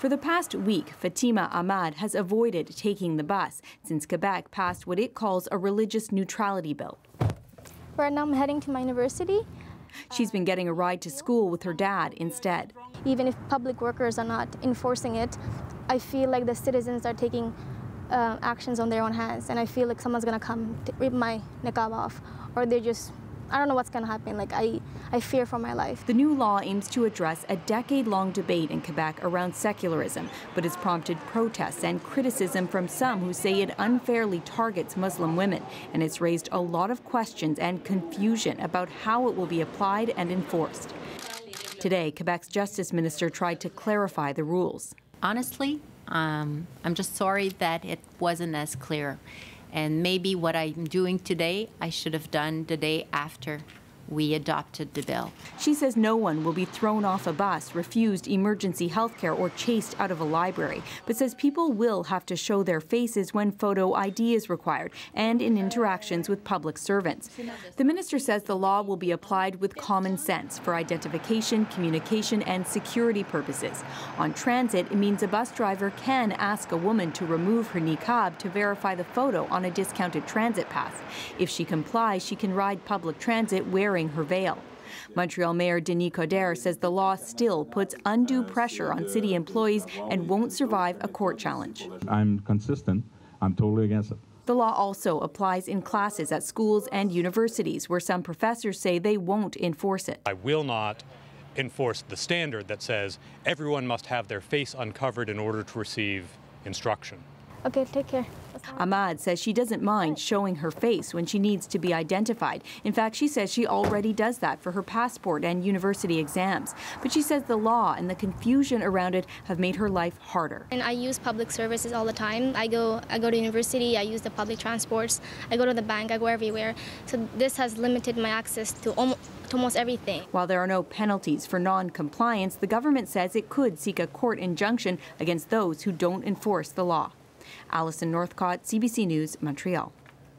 For the past week, Fatima Ahmad has avoided taking the bus since Quebec passed what it calls a religious neutrality bill. Right now I'm heading to my university. She's been getting a ride to school with her dad instead. Even if public workers are not enforcing it, I feel like the citizens are taking actions on their own hands, and I feel like someone's gonna come to rip my niqab off, or they're just, I don't know what's gonna happen. Like I fear for my life. The new law aims to address a decade-long debate in Quebec around secularism, but has prompted protests and criticism from some who say it unfairly targets Muslim women, and it's raised a lot of questions and confusion about how it will be applied and enforced. Today, Quebec's Justice Minister tried to clarify the rules. Honestly, I'm just sorry that it wasn't as clear. And maybe what I'm doing today, I should have done the day after we adopted the bill. She says no one will be thrown off a bus, refused emergency health care, or chased out of a library, but says people will have to show their faces when photo ID is required and in interactions with public servants. The minister says the law will be applied with common sense for identification, communication, and security purposes. On transit, it means a bus driver can ask a woman to remove her niqab to verify the photo on a discounted transit pass. If she complies, she can ride public transit wearing her veil. Montreal Mayor Denis Coderre says the law still puts undue pressure on city employees and won't survive a court challenge. I'm consistent. I'm totally against it. The law also applies in classes at schools and universities, where some professors say they won't enforce it. I will not enforce the standard that says everyone must have their face uncovered in order to receive instruction. Okay, take care. Ahmad says she doesn't mind showing her face when she needs to be identified. In fact, she says she already does that for her passport and university exams. But she says the law and the confusion around it have made her life harder. And I use public services all the time. I go to university, I use the public transports, I go to the bank, I go everywhere. So this has limited my access to almost everything. While there are no penalties for non-compliance, the government says it could seek a court injunction against those who don't enforce the law. Alison Northcott, CBC News, Montreal.